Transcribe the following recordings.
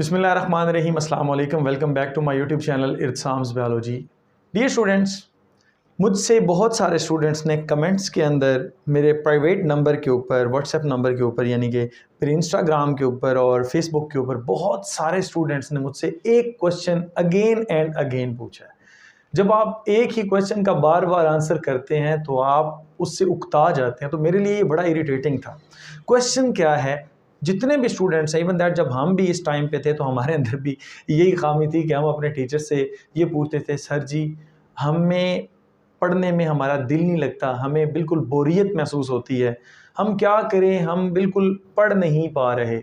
बिस्मिल्लाहिर्रहमानिर्रहीम, अस्सलाम वालेकुम। Welcome back to my YouTube channel Irsam's biology. Dear students, मुझसे बहुत सारे स्टूडेंट्स ने कमेंट्स के अंदर मेरे प्राइवेट नंबर के ऊपर, व्हाट्सएप नंबर के ऊपर, यानी कि फिर इंस्टाग्राम के ऊपर और फेसबुक के ऊपर बहुत सारे स्टूडेंट्स ने मुझसे एक क्वेश्चन अगेन एंड अगेन पूछा है। जब आप एक ही क्वेश्चन का बार बार आंसर करते हैं तो आप उससे उकता जाते हैं, तो मेरे लिए ये बड़ा इरिटेटिंग था। क्वेश्चन क्या है? जितने भी स्टूडेंट्स हैं, इवन दैट जब हम भी इस टाइम पे थे तो हमारे अंदर भी यही खामी थी कि हम अपने टीचर से ये पूछते थे, सर जी हमें पढ़ने में हमारा दिल नहीं लगता, हमें बिल्कुल बोरियत महसूस होती है, हम क्या करें, हम बिल्कुल पढ़ नहीं पा रहे।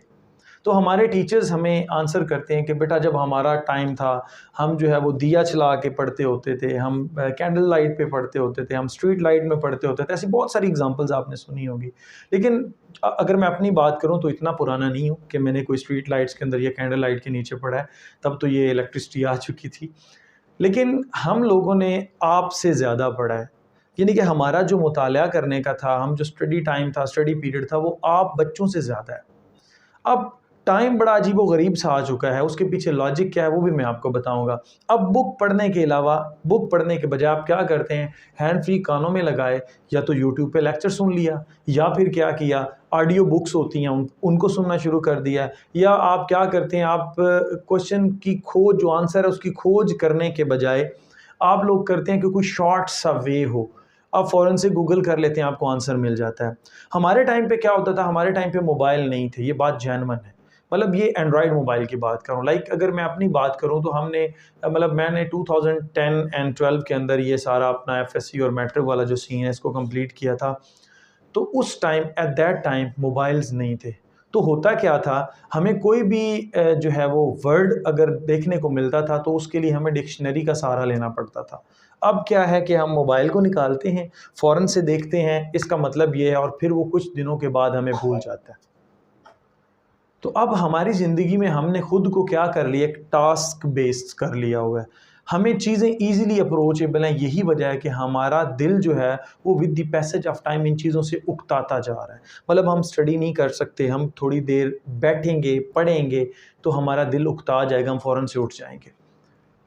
तो हमारे टीचर्स हमें आंसर करते हैं कि बेटा जब हमारा टाइम था हम जो है वो दिया चला के पढ़ते होते थे, हम कैंडल लाइट पे पढ़ते होते थे, हम स्ट्रीट लाइट में पढ़ते होते थे। ऐसी बहुत सारी एग्जांपल्स आपने सुनी होगी। लेकिन अगर मैं अपनी बात करूं तो इतना पुराना नहीं हूं कि मैंने कोई स्ट्रीट लाइट्स के अंदर या कैंडल लाइट के नीचे पढ़ा है, तब तो ये इलेक्ट्रिसिटी आ चुकी थी। लेकिन हम लोगों ने आपसे ज़्यादा पढ़ा है, यानी कि हमारा जो मुताला करने का था, हम जो स्टडी टाइम था, स्टडी पीरियड था, वो आप बच्चों से ज़्यादा है। अब टाइम बड़ा अजीब व गरीब सा आ चुका है, उसके पीछे लॉजिक क्या है वो भी मैं आपको बताऊंगा। अब बुक पढ़ने के अलावा, बुक पढ़ने के बजाय आप क्या करते हैं, हैंड फ्री कानों में लगाए, या तो यूट्यूब पे लेक्चर सुन लिया, या फिर क्या किया, ऑडियो बुक्स होती हैं उनको सुनना शुरू कर दिया, या आप क्या करते हैं, आप क्वेश्चन की खोज, जो आंसर है उसकी खोज करने के बजाय आप लोग करते हैं कि कोई शॉर्ट सा वे हो, आप फ़ौरन से गूगल कर लेते हैं, आपको आंसर मिल जाता है। हमारे टाइम पे क्या होता था, हमारे टाइम पे मोबाइल नहीं थे, ये बात जेन्युइन है। मतलब ये एंड्रॉयड मोबाइल की बात करूँ, लाइक अगर मैं अपनी बात करूँ तो हमने मतलब मैंने 2010 एंड 12 के अंदर ये सारा अपना एफएससी और मैट्रिक वाला जो सीन है इसको कंप्लीट किया था। तो उस time, at that time, mobiles नहीं थे। तो होता क्या था, हमें कोई भी जो है वो वर्ड अगर देखने को मिलता था तो उसके लिए हमें डिक्शनरी का सहारा लेना पड़ता था। अब क्या है कि हम मोबाइल को निकालते हैं, फ़ौरन से देखते हैं इसका मतलब ये है, और फिर वो कुछ दिनों के बाद हमें भूल जाता है। तो अब हमारी ज़िंदगी में हमने खुद को क्या कर लिया, एक टास्क बेस्ड कर लिया हुआ है। हमें चीज़ें ईज़िली अप्रोचेबल हैं, यही वजह है कि हमारा दिल जो है वो with the passage of time in चीज़ों से उकताता जा रहा है। मतलब हम स्टडी नहीं कर सकते, हम थोड़ी देर बैठेंगे, पढ़ेंगे तो हमारा दिल उकता जाएगा, हम फ़ौरन से उठ जाएंगे।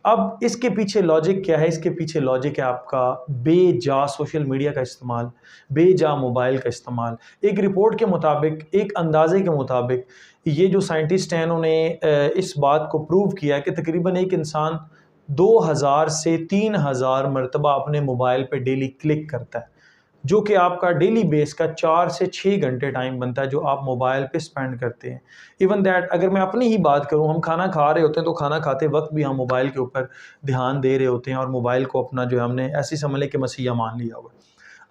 अब इसके पीछे लॉजिक क्या है? इसके पीछे लॉजिक है आपका बेजा सोशल मीडिया का इस्तेमाल, बेजा मोबाइल का इस्तेमाल। एक रिपोर्ट के मुताबिक, एक अंदाजे के मुताबिक, ये जो साइंटिस्ट हैं उन्होंने इस बात को प्रूव किया है कि तकरीबन एक इंसान 2000 से 3000 मरतबा अपने मोबाइल पे डेली क्लिक करता है, जो कि आपका डेली बेस का 4 से 6 घंटे टाइम बनता है जो आप मोबाइल पे स्पेंड करते हैं। इवन दैट अगर मैं अपनी ही बात करूं, हम खाना खा रहे होते हैं तो खाना खाते वक्त भी हम मोबाइल के ऊपर ध्यान दे रहे होते हैं, और मोबाइल को अपना जो है हमने ऐसी समझ लें कि मसीहा मान लिया हुआ।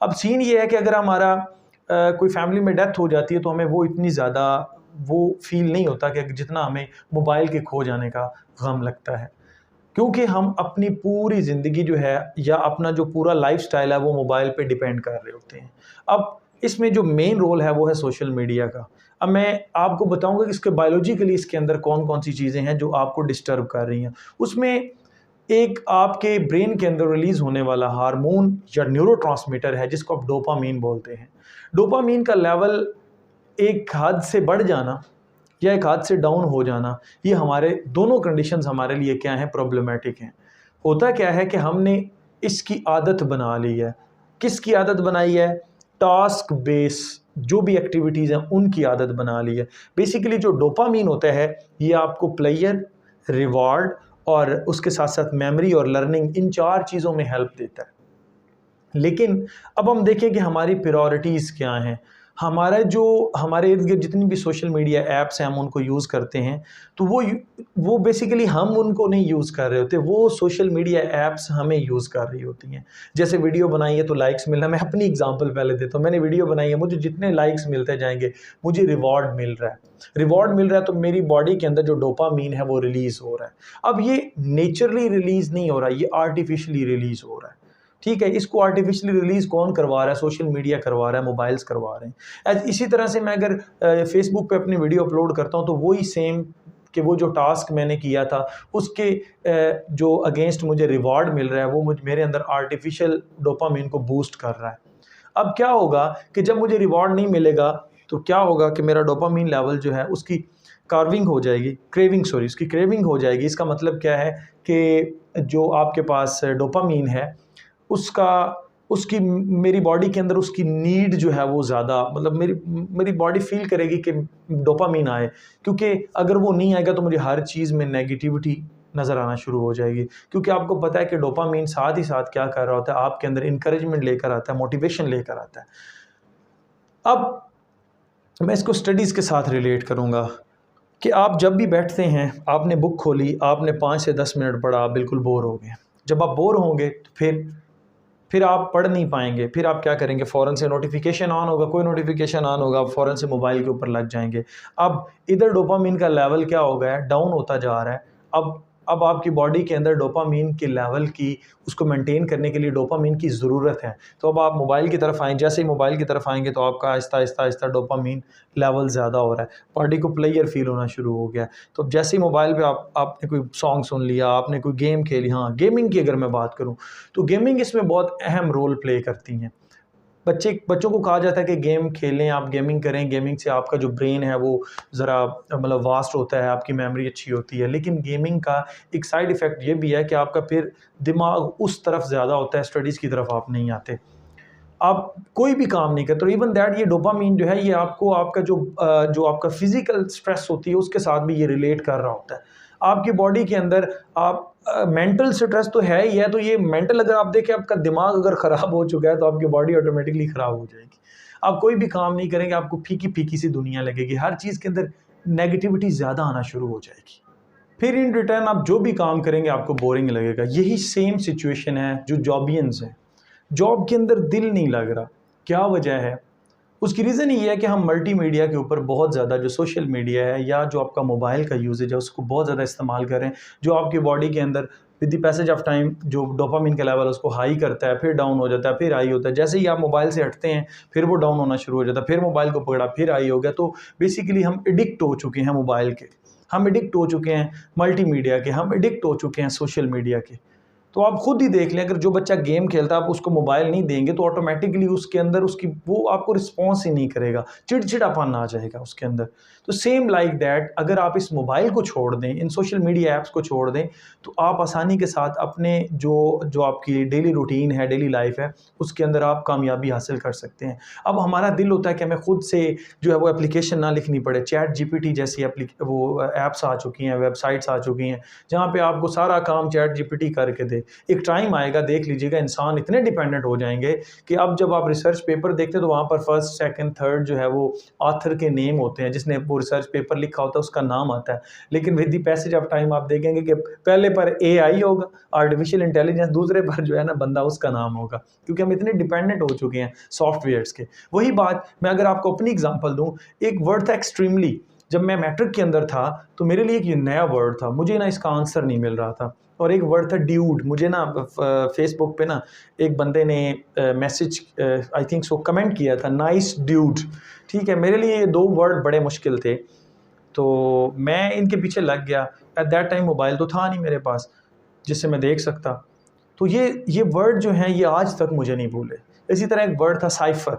अब सीन ये है कि अगर हमारा कोई फैमिली में डेथ हो जाती है तो हमें वो इतनी ज़्यादा वो फील नहीं होता कि जितना हमें मोबाइल के खो जाने का गम लगता है, क्योंकि हम अपनी पूरी ज़िंदगी जो है या अपना जो पूरा लाइफ़स्टाइल है वो मोबाइल पे डिपेंड कर रहे होते हैं। अब इसमें जो मेन रोल है वो है सोशल मीडिया का। अब मैं आपको बताऊंगा कि इसके बायोलॉजिकली इसके अंदर कौन-कौन सी चीज़ें हैं जो आपको डिस्टर्ब कर रही हैं। उसमें एक आपके ब्रेन के अंदर रिलीज़ होने वाला हार्मोन या न्यूरोट्रांसमीटर है जिसको आप डोपामीन बोलते हैं। डोपामीन का लेवल एक हद से बढ़ जाना या एक हाथ से डाउन हो जाना, ये हमारे दोनों कंडीशंस हमारे लिए क्या हैं, प्रॉब्लमेटिक हैं। होता क्या है कि हमने इसकी आदत बना ली है। किसकी आदत बनाई है? टास्क बेस जो भी एक्टिविटीज़ हैं उनकी आदत बना ली है। बेसिकली जो डोपामीन होता है ये आपको प्लेयर, रिवॉर्ड और उसके साथ साथ मेमोरी और लर्निंग, इन 4 चीज़ों में हेल्प देता है। लेकिन अब हम देखें कि हमारी प्रायोरिटीज़ क्या हैं। हमारे इर्द गिर्द जितनी भी सोशल मीडिया ऐप्स हैं हम उनको यूज़ करते हैं, तो वो बेसिकली हम उनको नहीं यूज़ कर रहे होते, वो सोशल मीडिया ऐप्स हमें यूज़ कर रही होती हैं। जैसे वीडियो बनाई है तो लाइक्स मिलना, मैं अपनी एग्जांपल पहले देता हूँ। मैंने वीडियो बनाई है, मुझे जितने लाइक्स मिलते जाएंगे मुझे रिवॉर्ड मिल रहा है। रिवॉर्ड मिल रहा है तो मेरी बॉडी के अंदर जो डोपामीन है वो रिलीज़ हो रहा है। अब ये नेचुरली रिलीज़ नहीं हो रहा, ये आर्टिफिशियली रिलीज़ हो रहा है। ठीक है, इसको आर्टिफिशियली रिलीज़ कौन करवा रहा है? सोशल मीडिया करवा रहा है, मोबाइल्स करवा रहे हैं। इसी तरह से मैं अगर फेसबुक पे अपनी वीडियो अपलोड करता हूँ तो वही सेम कि वो जो टास्क मैंने किया था उसके जो अगेंस्ट मुझे रिवॉर्ड मिल रहा है वो मेरे अंदर आर्टिफिशियल डोपामिन को बूस्ट कर रहा है। अब क्या होगा कि जब मुझे रिवॉर्ड नहीं मिलेगा तो क्या होगा कि मेरा डोपामीन लेवल जो है उसकी कार्विंग हो जाएगी, उसकी क्रेविंग हो जाएगी। इसका मतलब क्या है कि जो आपके पास डोपामीन है उसका उसकी मेरी बॉडी के अंदर उसकी नीड जो है वो ज़्यादा, मतलब मेरी बॉडी फील करेगी कि डोपामीन आए, क्योंकि अगर वो नहीं आएगा तो मुझे हर चीज़ में नेगेटिविटी नज़र आना शुरू हो जाएगी। क्योंकि आपको पता है कि डोपामीन साथ ही साथ क्या कर रहा होता है, आपके अंदर इंकरेजमेंट लेकर आता है, मोटिवेशन लेकर आता है। अब मैं इसको स्टडीज़ के साथ रिलेट करूँगा कि आप जब भी बैठते हैं, आपने बुक खोली, आपने 5 से 10 मिनट पढ़ा, आप बिल्कुल बोर हो गए। जब आप बोर होंगे तो फिर आप पढ़ नहीं पाएंगे। फिर आप क्या करेंगे, फ़ौरन से नोटिफिकेशन ऑन होगा, कोई नोटिफिकेशन ऑन होगा, आप फ़ौरन से मोबाइल के ऊपर लग जाएंगे। अब इधर डोपामीन का लेवल क्या हो गया है, डाउन होता जा रहा है। अब आपकी बॉडी के अंदर डोपामीन के लेवल की, उसको मेंटेन करने के लिए डोपामीन की ज़रूरत है। तो अब आप मोबाइल की तरफ आएँ, जैसे ही मोबाइल की तरफ आएंगे तो आपका आहिस्ता आहिस्ता आहिस्ता डोपामीन लेवल ज़्यादा हो रहा है, बॉडी को प्लेयर फील होना शुरू हो गया है। तो अब जैसे ही मोबाइल पे आपने कोई सॉन्ग सुन लिया, आपने कोई गेम खेली, हाँ गेमिंग की अगर मैं बात करूँ तो गेमिंग इसमें बहुत अहम रोल प्ले करती हैं। बच्चों को कहा जाता है कि गेम खेलें, आप गेमिंग करें, गेमिंग से आपका जो ब्रेन है वो ज़रा मतलब वास्ट होता है, आपकी मेमोरी अच्छी होती है। लेकिन गेमिंग का एक साइड इफ़ेक्ट ये भी है कि आपका फिर दिमाग उस तरफ ज़्यादा होता है, स्टडीज़ की तरफ आप नहीं आते, आप कोई भी काम नहीं करते। तो इवन दैट ये डोपामीन जो है ये आपको आपका जो आपका फिजिकल स्ट्रेस होती है उसके साथ भी ये रिलेट कर रहा होता है। आपकी बॉडी के अंदर आप मेंटल स्ट्रेस तो है ही है, तो ये मेंटल अगर आप देखें, आपका दिमाग अगर ख़राब हो चुका है तो आपकी बॉडी ऑटोमेटिकली ख़राब हो जाएगी। आप कोई भी काम नहीं करेंगे, आपको फीकी फीकी सी दुनिया लगेगी, हर चीज़ के अंदर नेगेटिविटी ज़्यादा आना शुरू हो जाएगी। फिर इन रिटर्न आप जो भी काम करेंगे आपको बोरिंग लगेगा। यही सेम सिचुएशन है जो जॉबियंस है, जॉब के अंदर दिल नहीं लग रहा। क्या वजह है? उसकी रीज़न ये है कि हम मल्टीमीडिया के ऊपर बहुत ज़्यादा, जो सोशल मीडिया है या जो आपका मोबाइल का यूसेज है उसको बहुत ज़्यादा इस्तेमाल कर रहे हैं, जो आपकी बॉडी के अंदर with the passage of time जो डोपामिन का लेवल उसको हाई करता है, फिर डाउन हो जाता है, फिर हाई होता है। जैसे ही आप मोबाइल से हटते हैं फिर वो डाउन होना शुरू हो जाता है, फिर मोबाइल को पकड़ा फिर हाई हो गया। तो बेसिकली हम एडिक्ट हो चुके हैं मोबाइल के, हम एडिक्ट हो चुके हैं मल्टीमीडिया के, हम एडिक्ट हो चुके हैं सोशल मीडिया के। तो आप खुद ही देख लें, अगर जो बच्चा गेम खेलता है आप उसको मोबाइल नहीं देंगे तो ऑटोमेटिकली उसके अंदर उसकी वो आपको रिस्पॉन्स ही नहीं करेगा, चिड़चिड़ापन आ जाएगा उसके अंदर। तो सेम लाइक दैट, अगर आप इस मोबाइल को छोड़ दें, इन सोशल मीडिया ऐप्स को छोड़ दें, तो आप आसानी के साथ अपने जो आपकी डेली रूटीन है, डेली लाइफ है, उसके अंदर आप कामयाबी हासिल कर सकते हैं। अब हमारा दिल होता है कि हमें खुद से जो है वो एप्लीकेशन ना लिखनी पड़े। चैट जीपीटी जैसी वो ऐप्स आ चुकी हैं, वेबसाइट्स आ चुकी हैं, जहाँ पे आपको सारा काम चैट जीपीटी करके दे। एक टाइम आएगा, देख लीजिएगा, इंसान इतने डिपेंडेंट हो जाएंगे कि अब जब आप रिसर्च पेपर देखते हैं तो वहाँ पर फर्स्ट सेकंड थर्ड जो है वो ऑथर के नेम होते हैं, जिसने वो रिसर्च पेपर लिखा होता है उसका नाम आता है। लेकिन with the passage of time आप देखेंगे कि पहले पर एआई होगा, आर्टिफिशियल इंटेलिजेंस, दूसरे पर जो है ना बंदा, उसका नाम होगा, क्योंकि हम इतने डिपेंडेंट हो चुके हैं सॉफ्टवेयर्स के। वही बात मैं अगर आपको अपनी एग्जांपल दूं, एक वर्ड था एक्सट्रीमली। जब मैं मैट्रिक के अंदर था तो मेरे लिए एक नया वर्ड था, मुझे ना इसका आंसर नहीं मिल रहा था। और एक वर्ड था ड्यूड। मुझे ना फेसबुक पे ना एक बंदे ने message I think so comment किया था, नाइस ड्यूड। ठीक है, मेरे लिए ये दो वर्ड बड़े मुश्किल थे, तो मैं इनके पीछे लग गया। एट दैट टाइम मोबाइल तो था नहीं मेरे पास जिससे मैं देख सकता। तो ये वर्ड जो हैं ये आज तक मुझे नहीं भूले। इसी तरह एक वर्ड था cipher,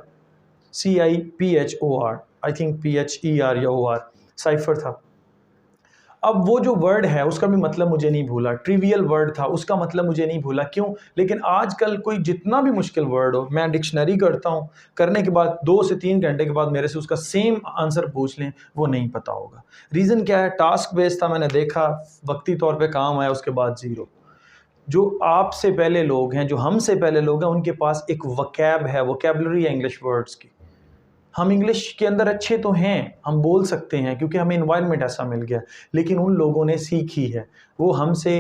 CIPHOR, I think PHER या OR, साइफर था। अब वो जो वर्ड है उसका भी मतलब मुझे नहीं भूला। ट्रिवियल वर्ड था, उसका मतलब मुझे नहीं भूला। क्यों? लेकिन आजकल कोई जितना भी मुश्किल वर्ड हो, मैं डिक्शनरी करता हूँ, करने के बाद 2 से 3 घंटे के बाद मेरे से उसका सेम आंसर पूछ लें, वो नहीं पता होगा। रीज़न क्या है? टास्क बेस्ड था, मैंने देखा, वक्ती तौर पे काम आया, उसके बाद ज़ीरो। जो आपसे पहले लोग हैं, जो हमसे पहले लोग हैं, उनके पास एक वोकैब है, वोकैबुलरी है इंग्लिश वर्ड्स की। हम इंग्लिश के अंदर अच्छे तो हैं, हम बोल सकते हैं क्योंकि हमें एनवायरनमेंट ऐसा मिल गया, लेकिन उन लोगों ने सीखी है, वो हमसे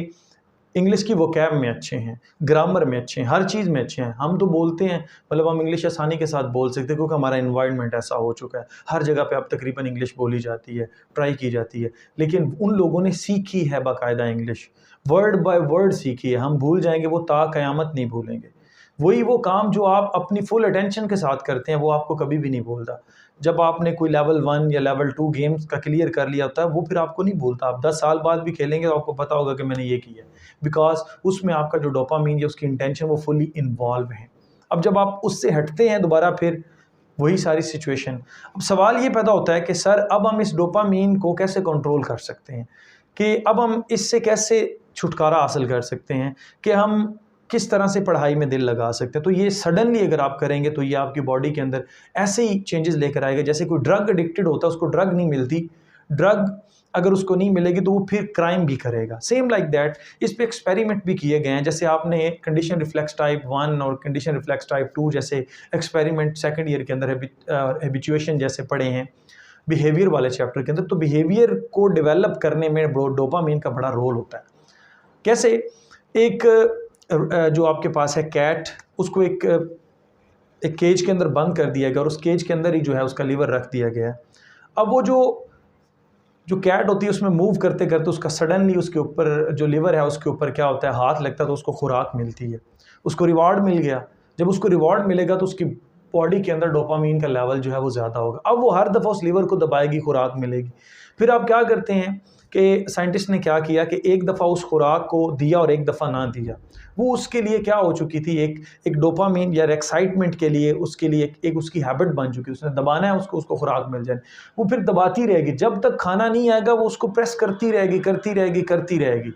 इंग्लिश की वोकैब में अच्छे हैं, ग्रामर में अच्छे हैं, हर चीज़ में अच्छे हैं। हम तो बोलते हैं, मतलब हम इंग्लिश आसानी के साथ बोल सकते हैं क्योंकि हमारा एनवायरनमेंट ऐसा हो चुका है, हर जगह पे अब तकरीबन इंग्लिश बोली जाती है, ट्राई की जाती है। लेकिन उन लोगों ने सीखी है बाकायदा इंग्लिश, वर्ड बाय वर्ड सीखी है। हम भूल जाएंगे, वो ता क़यामत नहीं भूलेंगे। वही वो काम जो आप अपनी फुल अटेंशन के साथ करते हैं वो आपको कभी भी नहीं भूलता। जब आपने कोई लेवल 1 या लेवल 2 गेम्स का क्लियर कर लिया होता है, वो फिर आपको नहीं भूलता। आप 10 साल बाद भी खेलेंगे तो आपको पता होगा कि मैंने ये किया, बिकॉज़ उसमें आपका जो डोपामाइन या उसकी इंटेंशन वो फुली इन्वॉल्व है। अब जब आप उससे हटते हैं दोबारा, फिर वही सारी सिचुएशन। अब सवाल ये पैदा होता है कि सर अब हम इस डोपामीन को कैसे कंट्रोल कर सकते हैं, कि अब हम इससे कैसे छुटकारा हासिल कर सकते हैं, कि हम किस तरह से पढ़ाई में दिल लगा सकते हैं। तो ये सडनली अगर आप करेंगे तो ये आपकी बॉडी के अंदर ऐसे ही चेंजेस लेकर आएगा, जैसे कोई ड्रग एडिक्टेड होता है, उसको ड्रग नहीं मिलती, ड्रग अगर उसको नहीं मिलेगी तो वो फिर क्राइम भी करेगा। सेम लाइक दैट इस पे एक्सपेरिमेंट भी किए गए हैं। जैसे आपने कंडीशन रिफ्लेक्स टाइप 1 और कंडीशन रिफ्लेक्स टाइप 2 जैसे एक्सपेरिमेंट सेकंड ईयर के अंदर हैबिचुएशन जैसे पढ़े हैं बिहेवियर वाले चैप्टर के अंदर। तो बिहेवियर को डेवलप करने में डोपामीन का बड़ा रोल होता है। कैसे, एक जो आपके पास है कैट, उसको एक केज के अंदर बंद कर दिया गया और उस केज के अंदर ही जो है उसका लीवर रख दिया गया। अब वो जो कैट होती है उसमें मूव करते करते उसका सडनली उसके ऊपर जो लीवर है उसके ऊपर क्या होता है, हाथ लगता है, तो उसको खुराक मिलती है, उसको रिवार्ड मिल गया। जब उसको रिवार्ड मिलेगा तो उसकी बॉडी के अंदर डोपामीन का लेवल जो है वो ज़्यादा होगा। अब वो हर दफ़ा उस लीवर को दबाएगी, खुराक मिलेगी। फिर आप क्या करते हैं कि साइंटिस्ट ने क्या किया कि एक दफ़ा उस खुराक को दिया और एक दफ़ा ना दिया। वो उसके लिए क्या हो चुकी थी, एक डोपामीन या एक्साइटमेंट के लिए उसके लिए एक उसकी हैबिट बन चुकी है। उसने दबाना है, उसको खुराक मिल जाए, वो फिर दबाती रहेगी, जब तक खाना नहीं आएगा वो उसको प्रेस करती रहेगी करती रहेगी करती रहेगी।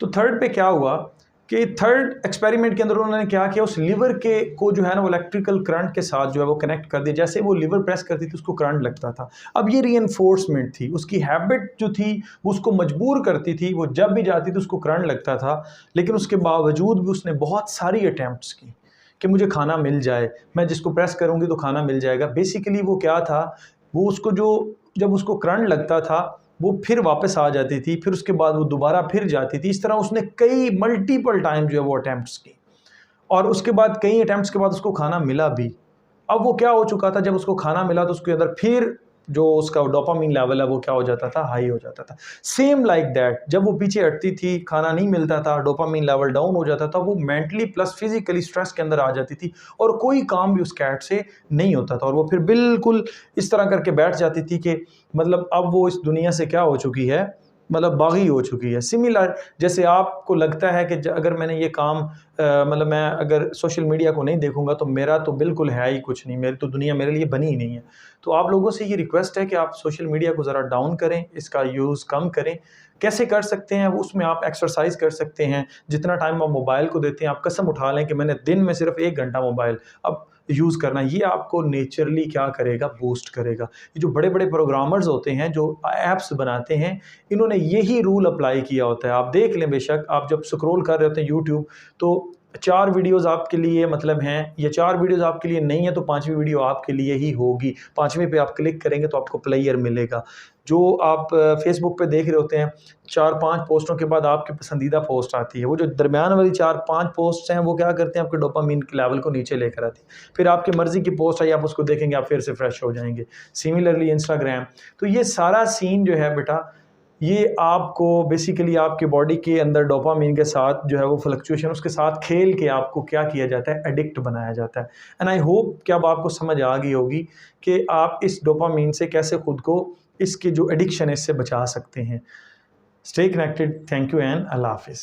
तो थर्ड पे क्या हुआ कि थर्ड एक्सपेरिमेंट के अंदर उन्होंने क्या किया, उस लिवर के को जो है ना वो इलेक्ट्रिकल करंट के साथ जो है वो कनेक्ट कर दिया। जैसे वो लिवर प्रेस करती थी उसको करंट लगता था। अब ये रीइंफोर्समेंट थी, उसकी हैबिट जो थी वो उसको मजबूर करती थी, वो जब भी जाती थी उसको करंट लगता था। लेकिन उसके बावजूद भी उसने बहुत सारी अटैम्प्ट्स की कि मुझे खाना मिल जाए, मैं जिसको प्रेस करूँगी तो खाना मिल जाएगा। बेसिकली वो क्या था, वो उसको जब उसको करंट लगता था वो फिर वापस आ जाती थी, फिर उसके बाद वो दोबारा फिर जाती थी। इस तरह उसने कई मल्टीपल टाइम जो है वो अटैम्प्ट्स की, और उसके बाद कई अटैम्प्ट्स के बाद उसको खाना मिला भी। अब वो क्या हो चुका था, जब उसको खाना मिला तो उसके अंदर फिर जो उसका डोपामीन लेवल है वो क्या हो जाता था, हाई हो जाता था। सेम लाइक दैट जब वो पीछे हटती थी, खाना नहीं मिलता था, डोपामीन लेवल डाउन हो जाता था, वो मेंटली प्लस फिजिकली स्ट्रेस के अंदर आ जाती थी और कोई काम भी उस कैट से नहीं होता था। और वो फिर बिल्कुल इस तरह करके बैठ जाती थी कि मतलब अब वो इस दुनिया से क्या हो चुकी है, मतलब बागी हो चुकी है। सिमिलर जैसे आपको लगता है कि अगर मैंने ये काम मतलब मैं अगर सोशल मीडिया को नहीं देखूंगा तो मेरा तो बिल्कुल है ही कुछ नहीं, मेरी तो दुनिया मेरे लिए बनी ही नहीं है। तो आप लोगों से ये रिक्वेस्ट है कि आप सोशल मीडिया को ज़रा डाउन करें, इसका यूज़ कम करें। कैसे कर सकते हैं, उसमें आप एक्सरसाइज कर सकते हैं। जितना टाइम आप मोबाइल को देते हैं, आप कसम उठा लें कि मैंने दिन में सिर्फ 1 घंटा मोबाइल अब यूज़ करना, ये आपको नेचुरली क्या करेगा, बूस्ट करेगा। ये जो बड़े बड़े प्रोग्रामर्स होते हैं जो ऐप्स बनाते हैं, इन्होंने यही रूल अप्लाई किया होता है। आप देख लें, बेशक आप जब स्क्रॉल कर रहे होते हैं यूट्यूब तो 4 वीडियोज़ आपके लिए मतलब हैं, या 4 वीडियोज़ आपके लिए नहीं है तो 5वीं वीडियो आपके लिए ही होगी। 5वीं पे आप क्लिक करेंगे तो आपको प्लेयर मिलेगा। जो आप फेसबुक पे देख रहे होते हैं, 4-5 पोस्टों के बाद आपकी पसंदीदा पोस्ट आती है। वो जो दरमियान वाली 4-5 पोस्ट हैं वो क्या करते हैं, आपके डोपामीन के लेवल को नीचे लेकर आती है। फिर आपकी मर्ज़ी की पोस्ट आई, आप उसको देखेंगे, आप फिर से फ्रेश हो जाएंगे। Similarly Instagram. तो ये सारा सीन जो है बेटा, ये आपको बेसिकली आपके बॉडी के अंदर डोपामीन के साथ जो है वो फ्लक्चुएशन, उसके साथ खेल के आपको क्या किया जाता है, एडिक्ट बनाया जाता है। एंड आई होप कि अब आपको समझ आ गई होगी कि आप इस डोपामीन से कैसे खुद को, इसकी जो एडिक्शन है इससे बचा सकते हैं। Stay connected. Thank you and अल्लाह हाफिज़।